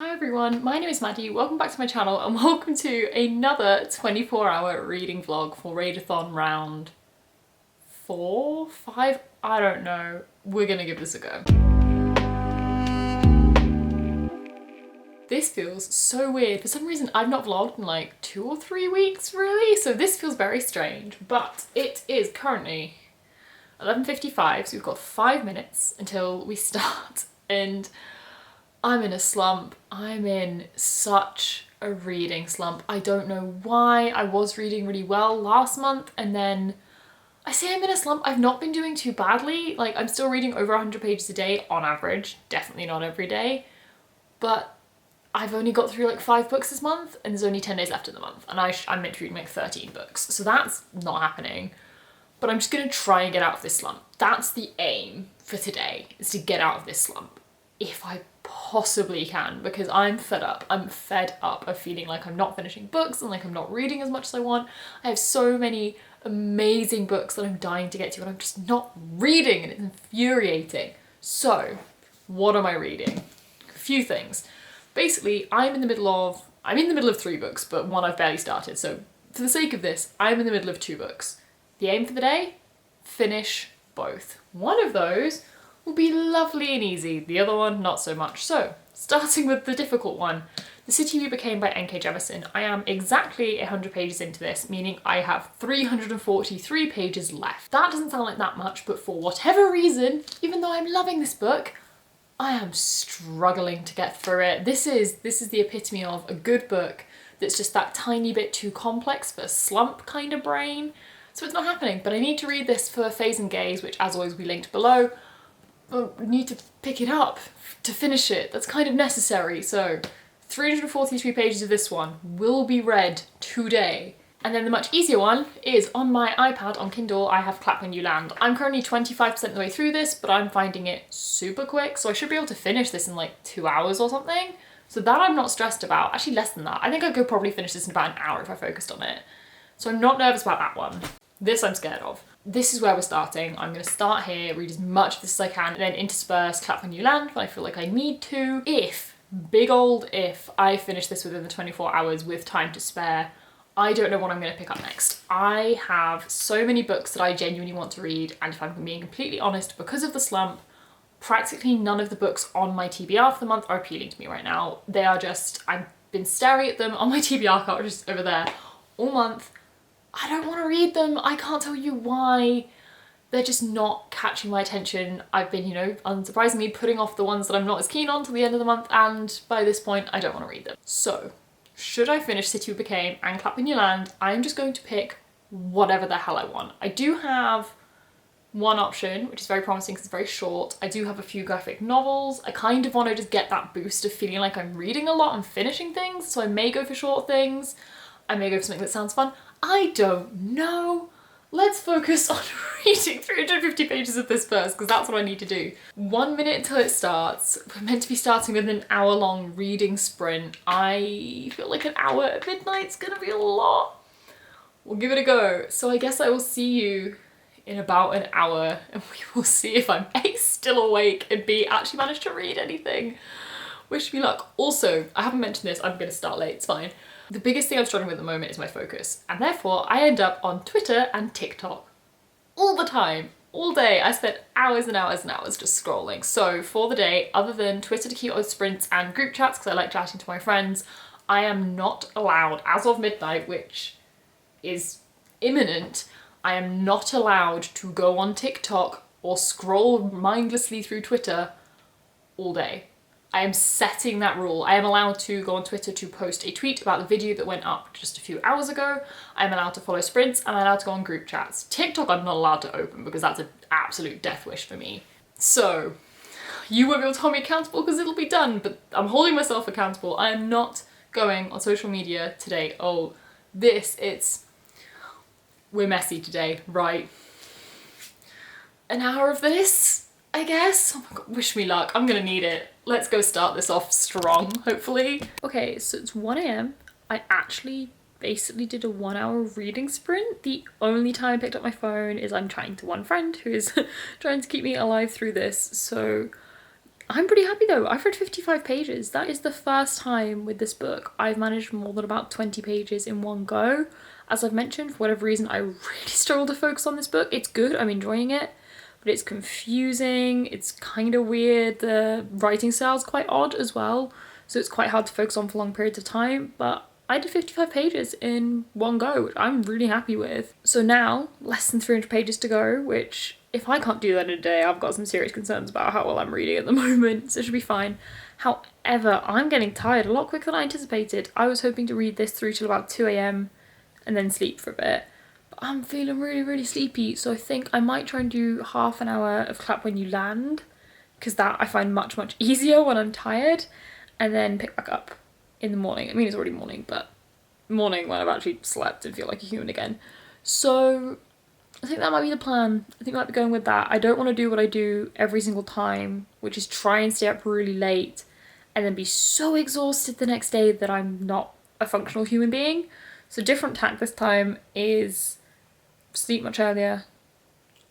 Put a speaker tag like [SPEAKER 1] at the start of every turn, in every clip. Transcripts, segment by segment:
[SPEAKER 1] Hi everyone, my name is Maddie, welcome back to my channel and welcome to another 24-hour reading vlog for Raedathon round 4, 5, I don't know. We're gonna give this a go. This feels so weird. For some reason I've not vlogged in like 2 or 3 weeks really, so this feels very strange, but it is currently 11:55, so we've got 5 minutes until we start and I'm in a slump. I'm in such a reading slump. I don't know why. I was reading really well last month and then I say I'm in a slump. I've not been doing too badly. Like I'm still reading over 100 pages a day on average, definitely not every day, but I've only got through like 5 books this month and there's only 10 days left in the month and I'm meant to read like 13 books. So that's not happening, but I'm just gonna try and get out of this slump. That's the aim for today, is to get out of this slump if I possibly can, because I'm fed up. I'm fed up of feeling like I'm not finishing books and like I'm not reading as much as I want. I have so many amazing books that I'm dying to get to and I'm just not reading and it's infuriating. So what am I reading? A few things. Basically, I'm in the middle of 3 books, but one I've barely started. So for the sake of this, I'm in the middle of 2 books. The aim for the day? Finish both. One of those will be lovely and easy, the other one not so much. So, starting with the difficult one, The City We Became by N.K. Jemisin. I am exactly 100 pages into this, meaning I have 343 pages left. That doesn't sound like that much, but for whatever reason, even though I'm loving this book, I am struggling to get through it. This is the epitome of a good book that's just that tiny bit too complex for a slump kind of brain. So it's not happening, but I need to read this for FAYS and Gaze, which as always we linked below. I need to pick it up to finish it. That's kind of necessary. So 343 pages of this one will be read today. And then the much easier one is on my iPad on Kindle. I have Clap When You Land. I'm currently 25% of the way through this, but I'm finding it super quick. So I should be able to finish this in like 2 hours or something. So that I'm not stressed about. Actually less than that. I think I could probably finish this in about an hour if I focused on it. So I'm not nervous about that one. This I'm scared of. This is where we're starting. I'm going to start here, read as much of this as I can, and then intersperse Clap When You Land when I feel like I need to. If, big old if, I finish this within the 24 hours with time to spare, I don't know what I'm going to pick up next. I have so many books that I genuinely want to read, and if I'm being completely honest, because of the slump, practically none of the books on my TBR for the month are appealing to me right now. They are just, I've been staring at them on my TBR card just over there all month. I don't want to read them. I can't tell you why. They're just not catching my attention. I've been, unsurprisingly putting off the ones that I'm not as keen on till the end of the month, and by this point I don't want to read them. So, should I finish City We Became and Clap When You Land, I'm just going to pick whatever the hell I want. I do have one option, which is very promising because it's very short. I do have a few graphic novels. I kind of want to just get that boost of feeling like I'm reading a lot and finishing things, so I may go for short things. I may go for something that sounds fun. I don't know. Let's focus on reading 350 pages of this first, because that's what I need to do. 1 minute until it starts. We're meant to be starting with an hour-long reading sprint. I feel like an hour at midnight's gonna be a lot. We'll give it a go. So I guess I will see you in about an hour, and we will see if I'm A, still awake, and B, actually managed to read anything. Wish me luck. Also, I haven't mentioned this, I'm gonna start late, it's fine. The biggest thing I'm struggling with at the moment is my focus, and therefore I end up on Twitter and TikTok all the time, all day. I spent hours and hours and hours just scrolling. So for the day, other than Twitter to keep on sprints and group chats, because I like chatting to my friends, I am not allowed, as of midnight, which is imminent, I am not allowed to go on TikTok or scroll mindlessly through Twitter all day. I am setting that rule. I am allowed to go on Twitter to post a tweet about the video that went up just a few hours ago. I'm allowed to follow sprints and I'm allowed to go on group chats. TikTok I'm not allowed to open because that's an absolute death wish for me. So you won't be able to hold me accountable because it'll be done, but I'm holding myself accountable. I am not going on social media today. Oh, we're messy today, right? An hour of this, I guess? Oh my god, wish me luck. I'm gonna need it. Let's go start this off strong, hopefully. Okay, so it's 1 AM. I actually basically did a 1 hour reading sprint. The only time I picked up my phone is I'm chatting to one friend who is trying to keep me alive through this. So I'm pretty happy though. I've read 55 pages. That is the first time with this book I've managed more than about 20 pages in one go. As I've mentioned, for whatever reason, I really struggle to focus on this book. It's good, I'm enjoying it, but it's confusing, it's kind of weird, the writing style's quite odd as well, so it's quite hard to focus on for long periods of time, but I did 55 pages in one go, which I'm really happy with. So now, less than 300 pages to go, which if I can't do that in a day, I've got some serious concerns about how well I'm reading at the moment, so it should be fine. However, I'm getting tired a lot quicker than I anticipated. I was hoping to read this through till about 2 a.m. and then sleep for a bit. But I'm feeling really, really sleepy, so I think I might try and do half an hour of Clap When You Land, because that I find much, much easier when I'm tired, and then pick back up in the morning. I mean, it's already morning, but morning when I've actually slept and feel like a human again. So I think that might be the plan. I think I might be going with that. I don't want to do what I do every single time, which is try and stay up really late and then be so exhausted the next day that I'm not a functional human being. So different tack this time is sleep much earlier,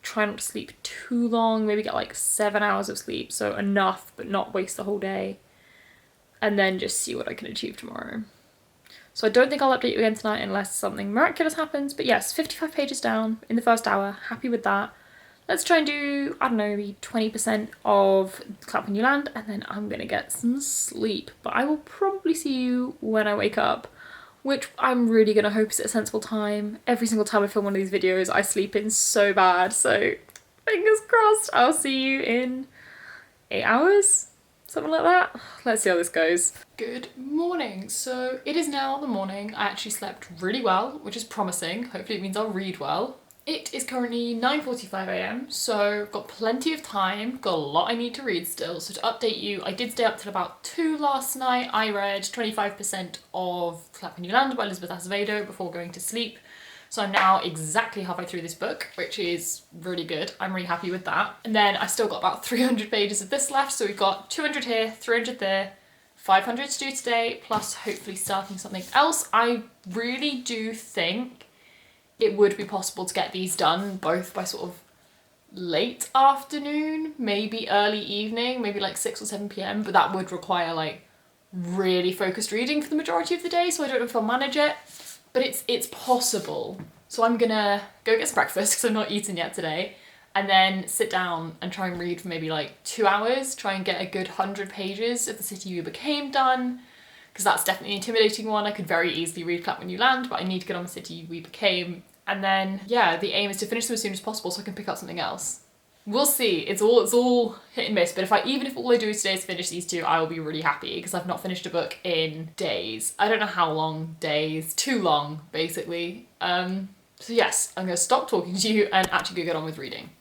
[SPEAKER 1] try not to sleep too long, maybe get like 7 hours of sleep, so enough but not waste the whole day, and then just see what I can achieve tomorrow. So I don't think I'll update you again tonight unless something miraculous happens, but yes, 55 pages down in the first hour, happy with that. Let's try and do, I don't know, maybe 20% of Clap When You Land, and then I'm gonna get some sleep. But I will probably see you when I wake up, which I'm really gonna hope is at a sensible time. Every single time I film one of these videos, I sleep in so bad, so fingers crossed I'll see you in 8 hours? Something like that. Let's see how this goes. Good morning. So it is now the morning. I actually slept really well, which is promising. Hopefully it means I'll read well. It is currently 9:45 a.m, so I've got plenty of time, got a lot I need to read still. So to update you, I did stay up till about 2 last night. I read 25% of Clap When You Land by Elizabeth Acevedo before going to sleep. So I'm now exactly halfway through this book, which is really good. I'm really happy with that. And then I still got about 300 pages of this left. So we've got 200 here, 300 there, 500 to do today, plus hopefully starting something else. I really do think it would be possible to get these done both by sort of late afternoon, maybe early evening, maybe like 6 or 7 p.m, but that would require like really focused reading for the majority of the day, so I don't know if I'll manage it. But it's possible. So I'm gonna go get some breakfast because I've not eaten yet today, and then sit down and try and read for maybe like 2 hours, try and get a good 100 pages of The City We Became done, because that's definitely an intimidating one. I could very easily read Clap When You Land, but I need to get on The City We Became. And then, yeah, the aim is to finish them as soon as possible so I can pick up something else. We'll see. It's all hit and miss, but even if all I do today is finish these two, I will be really happy because I've not finished a book in days. I don't know how long days, too long, basically. So yes, I'm gonna stop talking to you and actually go get on with reading.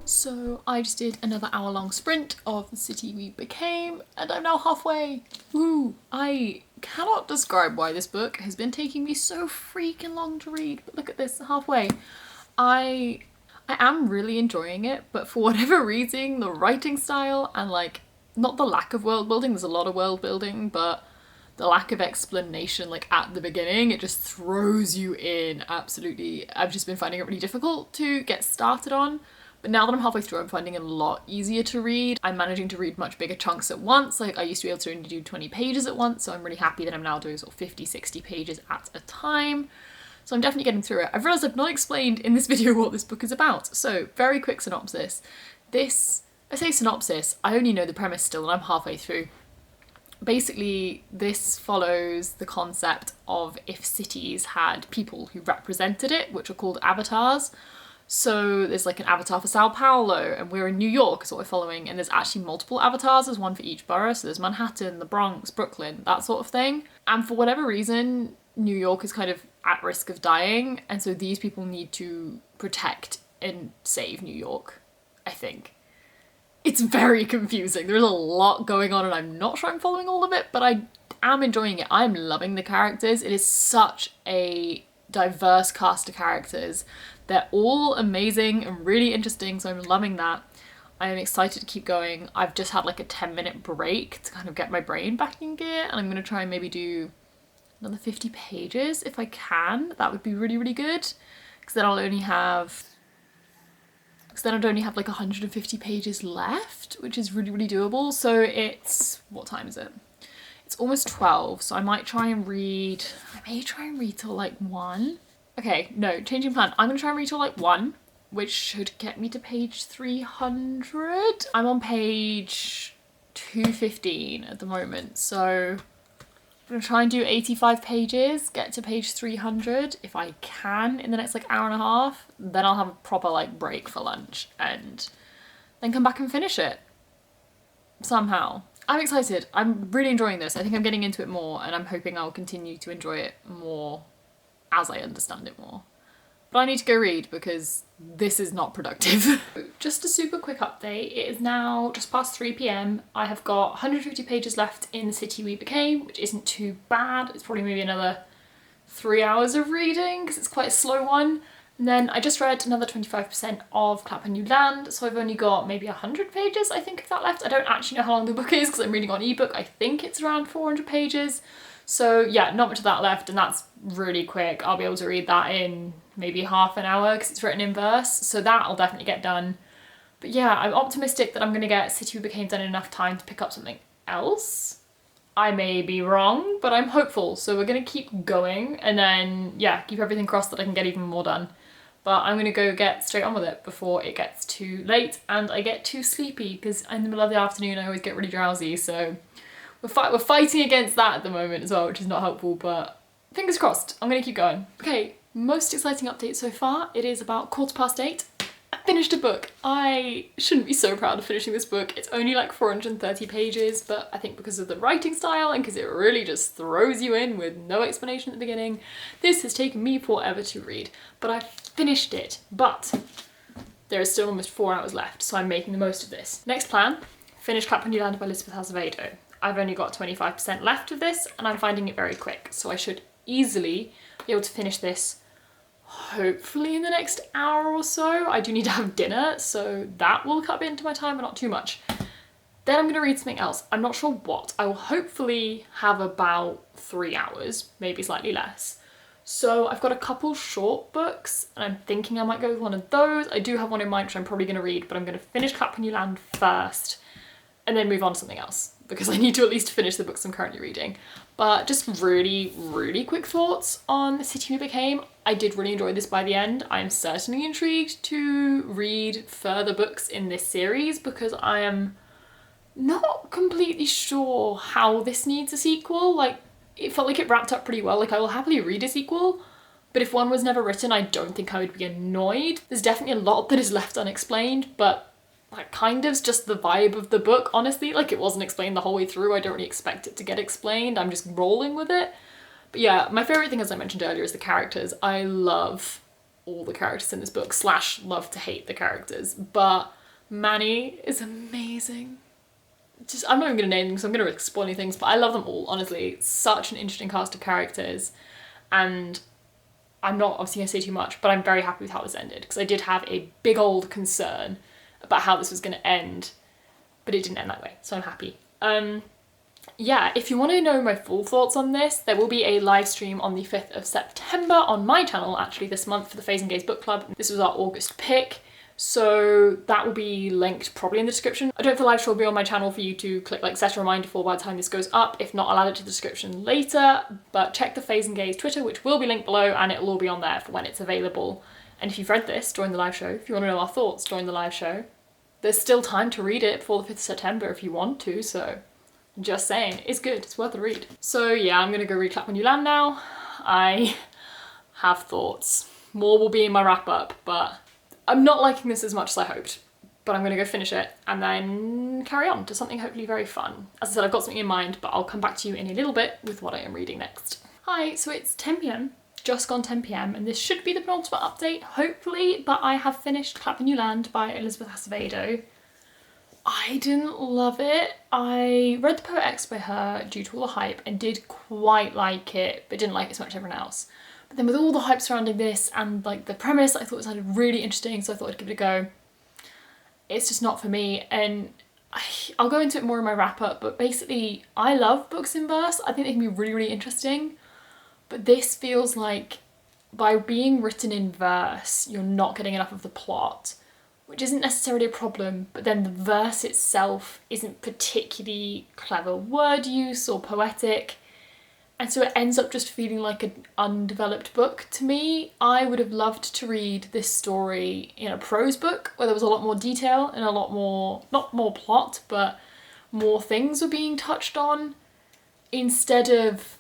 [SPEAKER 1] So I just did another hour-long sprint of The City We Became, and I'm now halfway. Woo! I cannot describe why this book has been taking me so freaking long to read, but look at this, halfway. I am really enjoying it, but for whatever reason, the writing style and like, not the lack of world building, there's a lot of world building, but the lack of explanation like at the beginning, it just throws you in absolutely. I've just been finding it really difficult to get started on. But now that I'm halfway through, I'm finding it a lot easier to read. I'm managing to read much bigger chunks at once. Like I used to be able to only do 20 pages at once, so I'm really happy that I'm now doing sort of 50, 60 pages at a time. So I'm definitely getting through it. I've realised I've not explained in this video what this book is about. So very quick synopsis. I say synopsis, I only know the premise still and I'm halfway through. Basically, this follows the concept of if cities had people who represented it, which are called avatars. So there's like an avatar for Sao Paulo, and we're in New York is what we're following, and there's actually multiple avatars, there's one for each borough, so there's Manhattan, the Bronx, Brooklyn, that sort of thing. And for whatever reason, New York is kind of at risk of dying, and so these people need to protect and save New York, I think. It's very confusing. There's a lot going on and I'm not sure I'm following all of it, but I am enjoying it. I'm loving the characters. It is such a diverse cast of characters. They're all amazing and really interesting, so I'm loving that. I am excited to keep going. I've just had like a 10-minute break to kind of get my brain back in gear, and I'm going to try and maybe do another 50 pages if I can. That would be really, really good, because then I'd only have like 150 pages left, which is really, really doable. So it's, what time is it? It's almost 12, so I may try and read till like 1. Okay, no, changing plan. I'm gonna try and read till like 1, which should get me to page 300. I'm on page 215 at the moment, so I'm gonna try and do 85 pages, get to page 300 if I can in the next like hour and a half. Then I'll have a proper like break for lunch and then come back and finish it somehow. I'm excited. I'm really enjoying this. I think I'm getting into it more, and I'm hoping I'll continue to enjoy it more as I understand it more. But I need to go read because this is not productive. Just a super quick update. It is now just past 3 p.m. I have got 150 pages left in The City We Became, which isn't too bad. It's probably maybe another 3 hours of reading because it's quite a slow one. And then I just read another 25% of Clap and You Land, so I've only got maybe 100 pages, I think, of that left. I don't actually know how long the book is because I'm reading on ebook. I think it's around 400 pages. So yeah, not much of that left, and that's really quick. I'll be able to read that in maybe half an hour because it's written in verse, so that'll definitely get done. But yeah, I'm optimistic that I'm going to get City We Became done in enough time to pick up something else. I may be wrong, but I'm hopeful, so we're going to keep going, and then yeah, keep everything crossed that I can get even more done. But I'm going to go get straight on with it before it gets too late and I get too sleepy, because in the middle of the afternoon I always get really drowsy, so we're fighting against that at the moment as well, which is not helpful, but fingers crossed, I'm going to keep going. Okay, most exciting update so far. It is about 8:15. I finished a book. I shouldn't be so proud of finishing this book. It's only like 430 pages, but I think because of the writing style and because it really just throws you in with no explanation at the beginning, this has taken me forever to read. But I finished it, but there is still almost 4 hours left, so I'm making the most of this. Next plan, finish Clap and You Land by Elizabeth Acevedo. I've only got 25% left of this and I'm finding it very quick, so I should easily be able to finish this hopefully in the next hour or so. I do need to have dinner, so that will cut into my time, but not too much. Then I'm going to read something else. I'm not sure what. I will hopefully have about 3 hours, maybe slightly less. So I've got a couple short books and I'm thinking I might go with one of those. I do have one in mind which I'm probably going to read, but I'm going to finish Clap When You Land first and then move on to something else, because I need to at least finish the books I'm currently reading. But just really, really quick thoughts on The City We Became. I did really enjoy this by the end. I'm certainly intrigued to read further books in this series because I am not completely sure how this needs a sequel. Like, it felt like it wrapped up pretty well. Like, I will happily read a sequel, but if one was never written, I don't think I would be annoyed. There's definitely a lot that is left unexplained, but that kind of's just the vibe of the book, honestly. Like, it wasn't explained the whole way through. I don't really expect it to get explained. I'm just rolling with it. But yeah, my favourite thing, as I mentioned earlier, is the characters. I love all the characters in this book, / love to hate the characters. But Manny is amazing. I'm not even going to name them because I'm going to risk spoiling things, but I love them all, honestly. It's such an interesting cast of characters. And I'm not obviously going to say too much, but I'm very happy with how this ended, because I did have a big old concern about how this was going to end, but it didn't end that way, so I'm happy. Yeah, if you want to know my full thoughts on this, there will be a live stream on the 5th of September on my channel, actually, this month for the FAYS and Gays Book Club. This was our August pick, So that will be linked probably in the description. I don't know if the live show will be on my channel for you to click like set a reminder for by the time this goes up. If not, I'll add it to the description later, but check the FAYS and Gays Twitter, which will be linked below, and it'll all be on there for when it's available. And if you've read this during the live show, if you want to know our thoughts during the live show, there's still time to read it before the 5th of September if you want to, so just saying, it's good, it's worth a read. So yeah, I'm gonna go read Clap When You Land now. I have thoughts. More will be in my wrap up, but I'm not liking this as much as I hoped, but I'm gonna go finish it and then carry on to something hopefully very fun. As I said, I've got something in mind, but I'll come back to you in a little bit with what I am reading next. Hi, so it's 10 p.m, just gone 10 p.m, and this should be the penultimate update, hopefully, but I have finished Clap When You Land by Elizabeth Acevedo. I didn't love it. I read The Poet X by her due to all the hype and did quite like it, but didn't like it as much as everyone else. But then with all the hype surrounding this and like the premise, I thought it sounded really interesting, so I thought I'd give it a go. It's just not for me, and I'll go into it more in my wrap up, but basically I love books in verse. I think they can be really, really interesting, but this feels like by being written in verse, you're not getting enough of the plot, which isn't necessarily a problem, but then the verse itself isn't particularly clever word use or poetic. And so it ends up just feeling like an undeveloped book to me. I would have loved to read this story in a prose book where there was a lot more detail and a lot more, not more plot, but more things were being touched on, instead of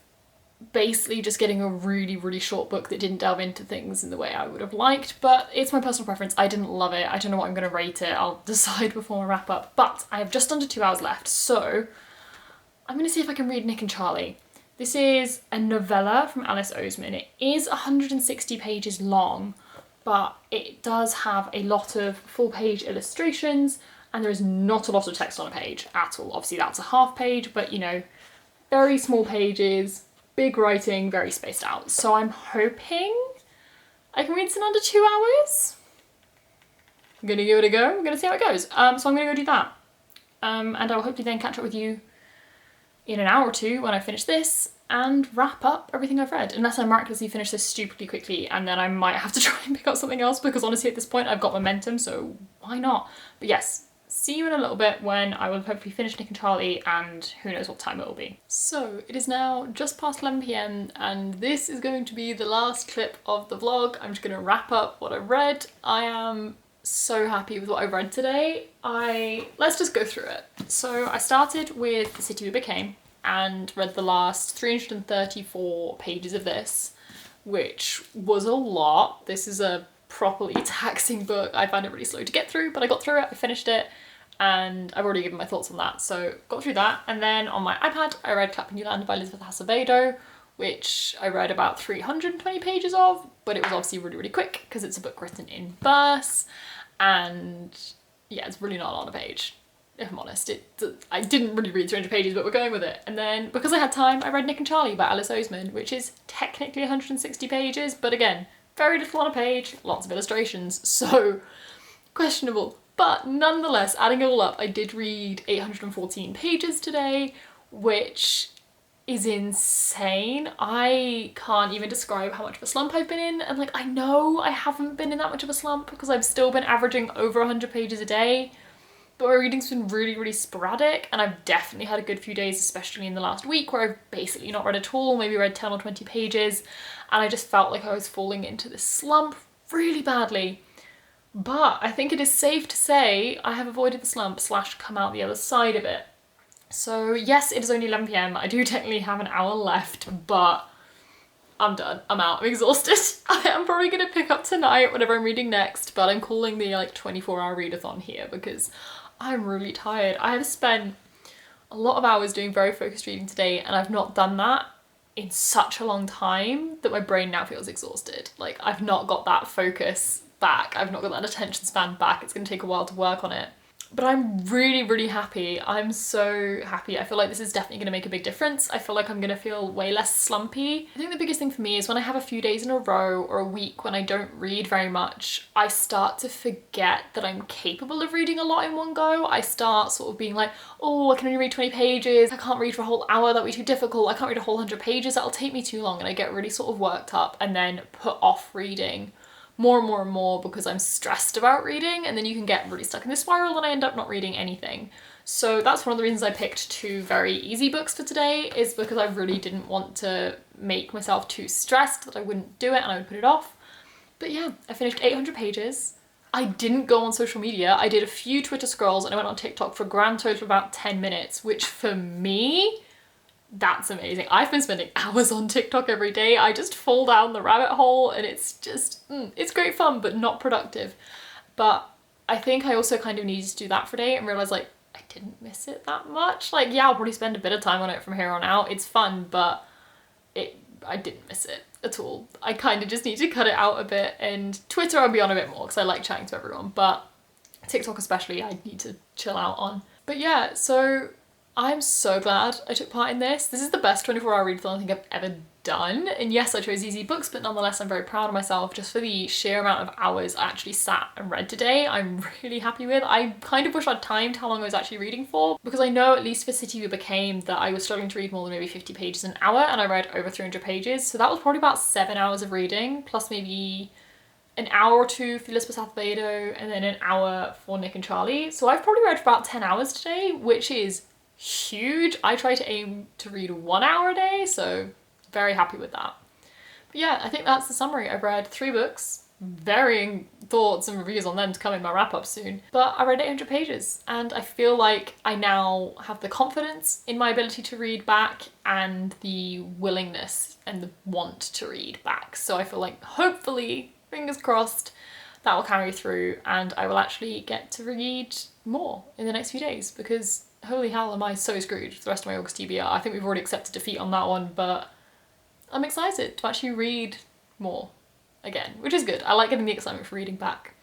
[SPEAKER 1] basically just getting a really, really short book that didn't delve into things in the way I would have liked. But it's my personal preference. I didn't love it. I don't know what I'm going to rate it. I'll decide before I wrap up. But I have just under 2 hours left, so I'm going to see if I can read Nick and Charlie. This is a novella from Alice Oseman. It is 160 pages long, but it does have a lot of full-page illustrations, and there is not a lot of text on a page at all. Obviously that's a half page, but you know, very small pages, big writing, very spaced out. So I'm hoping I can read this in under 2 hours. I'm gonna give it a go. I'm gonna see how it goes. So I'm gonna go do that. And I'll hopefully then catch up with you in an hour or two when I finish this and wrap up everything I've read, unless I miraculously finish this stupidly quickly, and then I might have to try and pick up something else, because honestly at this point I've got momentum, so why not? But yes, see you in a little bit when I will hopefully finish Nick and Charlie, and who knows what time it will be. So it is now just past 11 p.m, and this is going to be the last clip of the vlog. I'm just going to wrap up what I've read. I am so happy with what I've read today. Let's just go through it. So I started with The City We Became and read the last 334 pages of this, which was a lot. This is a properly taxing book. I found it really slow to get through, but I got through it, I finished it, and I've already given my thoughts on that, so got through that. And then on my iPad I read Clap When You Land by Elizabeth Acevedo, which I read about 320 pages of, but it was obviously really, really quick because it's a book written in verse, and yeah, it's really not on a page, if I'm honest. I didn't really read 300 pages, but we're going with it. And then because I had time, I read Nick and Charlie by Alice Oseman, which is technically 160 pages, but again, very little on a page, lots of illustrations, so questionable. But nonetheless, adding it all up, I did read 814 pages today, which is insane. I can't even describe how much of a slump I've been in, and like, I know I haven't been in that much of a slump because I've still been averaging over 100 pages a day, but my reading's been really, really sporadic, and I've definitely had a good few days, especially in the last week, where I've basically not read at all, maybe read 10 or 20 pages, and I just felt like I was falling into this slump really badly. But I think it is safe to say I have avoided the slump / come out the other side of it. So yes, it is only 11 p.m. I do technically have an hour left, but I'm done. I'm out. I'm exhausted. I am probably going to pick up tonight whatever I'm reading next, but I'm calling the like 24-hour readathon here because I'm really tired. I have spent a lot of hours doing very focused reading today, and I've not done that in such a long time that my brain now feels exhausted. Like, I've not got that focus back. I've not got that attention span back. It's going to take a while to work on it. But I'm really, really happy. I'm so happy. I feel like this is definitely going to make a big difference. I feel like I'm going to feel way less slumpy. I think the biggest thing for me is when I have a few days in a row or a week when I don't read very much, I start to forget that I'm capable of reading a lot in one go. I start sort of being like, oh, I can only read 20 pages. I can't read for a whole hour. That'll be too difficult. I can't read a whole 100 pages. That'll take me too long. And I get really sort of worked up and then put off reading more and more and more because I'm stressed about reading, and then you can get really stuck in this spiral and I end up not reading anything. So that's one of the reasons I picked 2 very easy books for today, is because I really didn't want to make myself too stressed that I wouldn't do it and I would put it off. But yeah, I finished 800 pages. I didn't go on social media. I did a few Twitter scrolls and I went on TikTok for a grand total of about 10 minutes, which for me, that's amazing. I've been spending hours on TikTok every day. I just fall down the rabbit hole and it's just, it's great fun, but not productive. But I think I also kind of needed to do that for a day and realize like, I didn't miss it that much. Like, yeah, I'll probably spend a bit of time on it from here on out. It's fun, but I didn't miss it at all. I kind of just need to cut it out a bit, and Twitter I'll be on a bit more because I like chatting to everyone, but TikTok especially I need to chill out on. But yeah, so I'm so glad I took part in this. This is the best 24-hour readathon I think I've ever done. And yes, I chose easy books, but nonetheless, I'm very proud of myself just for the sheer amount of hours I actually sat and read today. I'm really happy with. I kind of wish I'd timed how long I was actually reading for, because I know at least for City We Became that I was struggling to read more than maybe 50 pages an hour, and I read over 300 pages. So that was probably about 7 hours of reading, plus maybe an hour or 2 for Lisbeth Acevedo, and then an hour for Nick and Charlie. So I've probably read for about 10 hours today, which is huge. I try to aim to read 1 hour a day, so very happy with that. But yeah, I think that's the summary. I've read 3 books, varying thoughts and reviews on them to come in my wrap up soon, but I read 800 pages and I feel like I now have the confidence in my ability to read back and the willingness and the want to read back. So I feel like hopefully, fingers crossed, that will carry through and I will actually get to read more in the next few days, because holy hell am I so screwed for the rest of my August TBR. I think we've already accepted defeat on that one, but I'm excited to actually read more again, which is good. I like getting the excitement for reading back.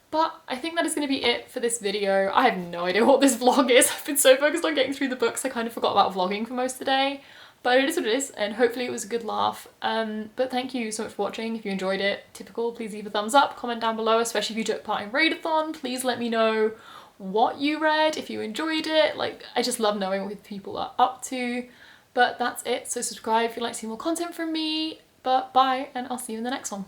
[SPEAKER 1] But I think that is going to be it for this video. I have no idea what this vlog is. I've been so focused on getting through the books I kind of forgot about vlogging for most of the day. But it is what it is, and hopefully it was a good laugh. But thank you so much for watching. If you enjoyed it, typical, please leave a thumbs up, comment down below, especially if you took part in Raedathon. Please let me know what you read, if you enjoyed it. Like, I just love knowing what people are up to. But that's it, so subscribe if you'd like to see more content from me. But bye, and I'll see you in the next one.